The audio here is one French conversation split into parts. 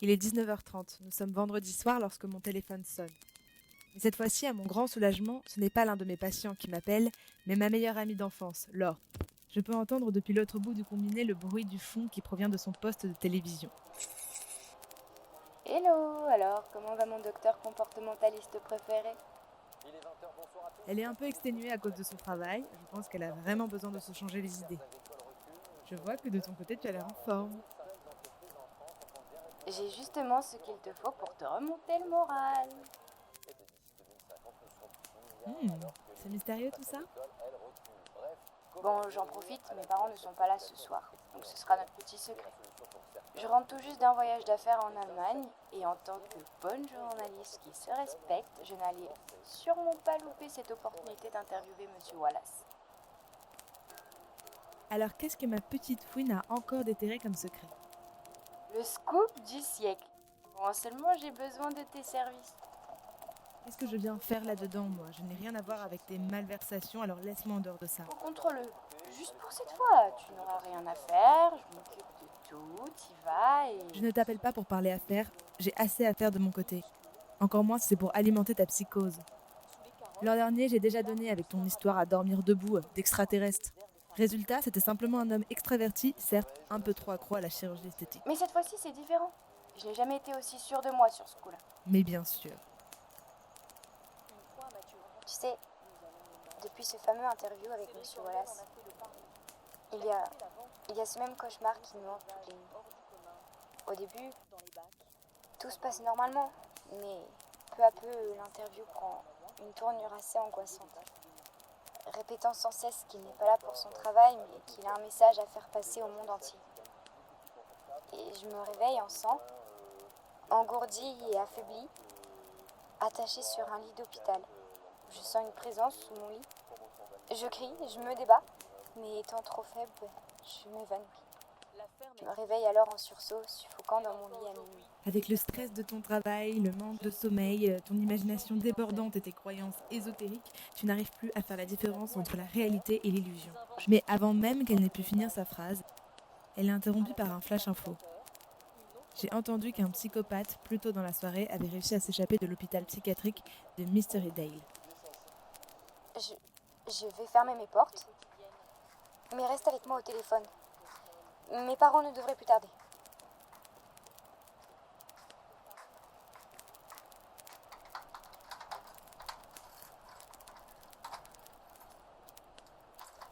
Il est 19h30. Nous sommes vendredi soir lorsque mon téléphone sonne. Mais cette fois-ci, à mon grand soulagement, ce n'est pas l'un de mes patients qui m'appelle, mais ma meilleure amie d'enfance, Laure. Je peux entendre depuis l'autre bout du combiné le bruit du fond qui provient de son poste de télévision. Hello, alors comment va mon docteur comportementaliste préféré? Elle est un peu exténuée à cause de son travail. Je pense qu'elle a vraiment besoin de se changer les idées. Je vois que de ton côté, tu as l'air en forme. J'ai justement ce qu'il te faut pour te remonter le moral. C'est mystérieux tout ça? Bon, j'en profite, mes parents ne sont pas là ce soir, donc ce sera notre petit secret. Je rentre tout juste d'un voyage d'affaires en Allemagne, et en tant que bonne journaliste qui se respecte, je n'allais sûrement pas louper cette opportunité d'interviewer Monsieur Wallace. Alors qu'est-ce que ma petite fouine a encore déterré comme secret? Le scoop du siècle. Bon, seulement j'ai besoin de tes services. Qu'est-ce que je viens faire là-dedans, moi? Je n'ai rien à voir avec tes malversations, alors laisse-moi en dehors de ça. Au contrôle. Juste pour cette fois, tu n'auras rien à faire, je m'occupe de tout, t'y vas et... Je ne t'appelle pas pour parler affaires, j'ai assez à faire de mon côté. Encore moins si c'est pour alimenter ta psychose. L'an dernier, j'ai déjà donné avec ton histoire à dormir debout, d'extraterrestre. Résultat, c'était simplement un homme extraverti, certes un peu trop accro à la chirurgie esthétique. Mais cette fois-ci, c'est différent. Je n'ai jamais été aussi sûre de moi sur ce coup-là. Mais bien sûr. Tu sais, depuis ce fameux interview avec Monsieur Wallace, il y a ce même cauchemar qui me hante toutes les nuits. Au début, tout se passe normalement, mais peu à peu, l'interview prend une tournure assez angoissante. Répétant sans cesse qu'il n'est pas là pour son travail, mais qu'il a un message à faire passer au monde entier. Et je me réveille en sang, engourdie et affaiblie, attachée sur un lit d'hôpital. Je sens une présence sous mon lit. Je crie, je me débat, mais étant trop faible, je m'évanouis. Je me réveille alors en sursaut, suffocant dans mon lit à minuit. Avec le stress de ton travail, le manque de sommeil, ton imagination débordante et tes croyances ésotériques, tu n'arrives plus à faire la différence entre la réalité et l'illusion. Mais avant même qu'elle n'ait pu finir sa phrase, elle est interrompue par un flash info. J'ai entendu qu'un psychopathe, plus tôt dans la soirée, avait réussi à s'échapper de l'hôpital psychiatrique de Mystery Dale. Je vais fermer mes portes, mais reste avec moi au téléphone. Mes parents ne devraient plus tarder.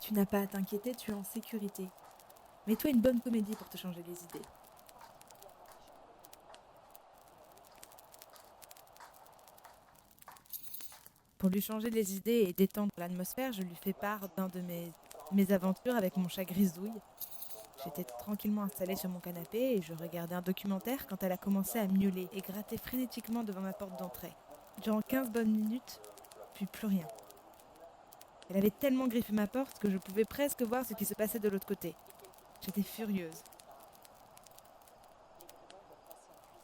Tu n'as pas à t'inquiéter, tu es en sécurité. Mets-toi une bonne comédie pour te changer les idées. Pour lui changer les idées et détendre l'atmosphère, je lui fais part d'un de mes aventures avec mon chat Grisouille. J'étais tranquillement installée sur mon canapé et je regardais un documentaire quand elle a commencé à miauler et gratter frénétiquement devant ma porte d'entrée. Durant 15 bonnes minutes, puis plus rien. Elle avait tellement griffé ma porte que je pouvais presque voir ce qui se passait de l'autre côté. J'étais furieuse.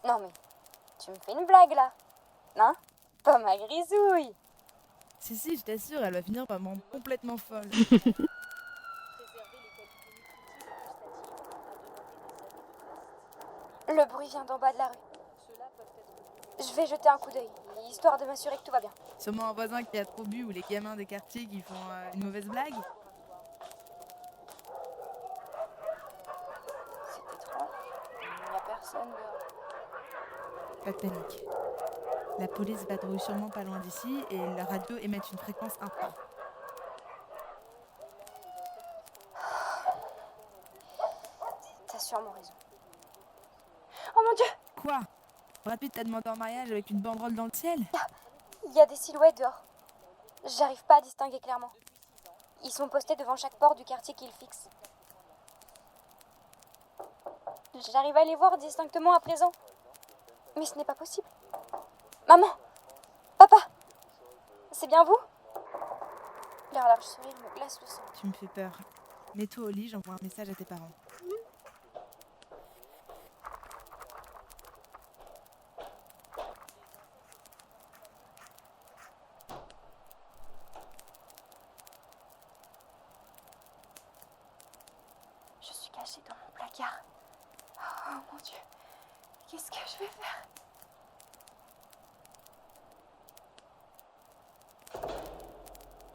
Non mais, tu me fais une blague là, hein? Pas ma Grisouille. Si, je t'assure, elle va finir par me rendre complètement folle. Le bruit vient d'en bas de la rue. Je vais jeter un coup d'œil, histoire de m'assurer que tout va bien. Sûrement un voisin qui a trop bu ou les gamins des quartiers qui font une mauvaise blague. C'est étrange, il n'y a personne dehors. Pas de panique. La police vadrouille sûrement pas loin d'ici et la radio émet une fréquence infra. T'as sûrement raison. Oh mon Dieu! Quoi? Brad Pitt t'a demandé en mariage avec une banderole dans le ciel? Il y a des silhouettes dehors. J'arrive pas à distinguer clairement. Ils sont postés devant chaque porte du quartier qu'ils fixent. J'arrive à les voir distinctement à présent. Mais ce n'est pas possible. Maman! Papa! C'est bien vous? Leur large sourire me glace le sang. Tu me fais peur. Mets-toi au lit, j'envoie un message à tes parents. Je suis cachée dans mon placard. Oh mon Dieu! Qu'est-ce que je vais faire?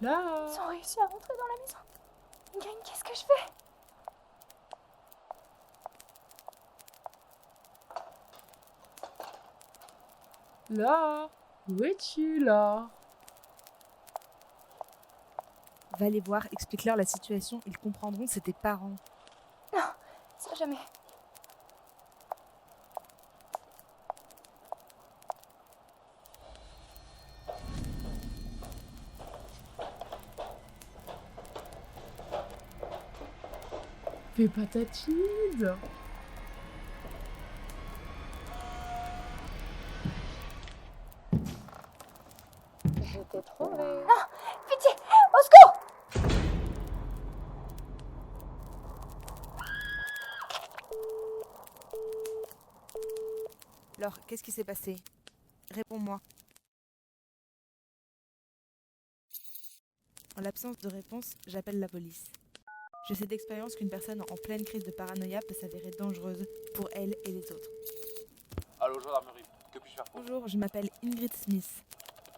Là. Ils ont réussi à rentrer dans la maison. Ingrid, qu'est-ce que je fais? Là. Où es-tu, là? Va les voir, explique-leur la situation, ils comprendront, c'est tes parents. Non, ça jamais. Fais pas ta timide. Je t'ai trouvé. Pitié! Au secours! Laure, qu'est-ce qui s'est passé? Réponds-moi. En l'absence de réponse, j'appelle la police. Je sais d'expérience qu'une personne en pleine crise de paranoïa peut s'avérer dangereuse pour elle et les autres. Allô, gendarmerie, que puis-je faire pour vous? Bonjour, je m'appelle Ingrid Smith.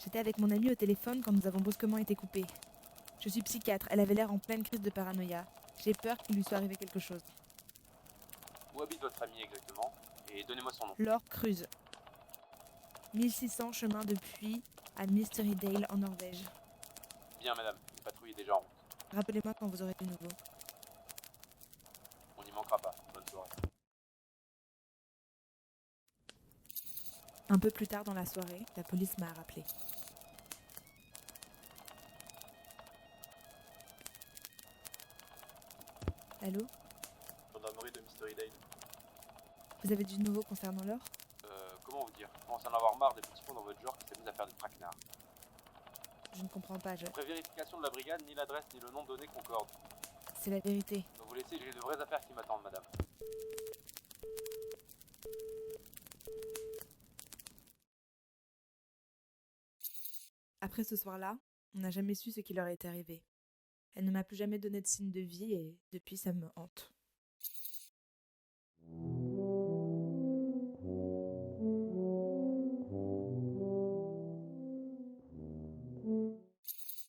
J'étais avec mon amie au téléphone quand nous avons brusquement été coupés. Je suis psychiatre, elle avait l'air en pleine crise de paranoïa. J'ai peur qu'il lui soit arrivé quelque chose. Où habite votre famille exactement? Et donnez-moi son nom. Laure Cruz. 1600 chemin de Puy à Mystery Dale en Norvège. Bien, madame, une patrouille est déjà en route. Rappelez-moi quand vous aurez du nouveau. On n'y manquera pas. Bonne soirée. Un peu plus tard dans la soirée, la police m'a rappelé. Allô? Gendarmerie de Mystery Dale. Vous avez du nouveau concernant Laure? Comment vous dire? Je commence à en avoir marre des petits fonds dans votre genre qui s'amusent à faire des traquenards. Je ne comprends pas, Après vérification de la brigade, ni l'adresse ni le nom donné concordent. C'est la vérité. Donc vous laissez, j'ai de vraies affaires qui m'attendent, madame. Après ce soir-là, on n'a jamais su ce qui leur est arrivé. Elle ne m'a plus jamais donné de signe de vie et depuis ça me hante.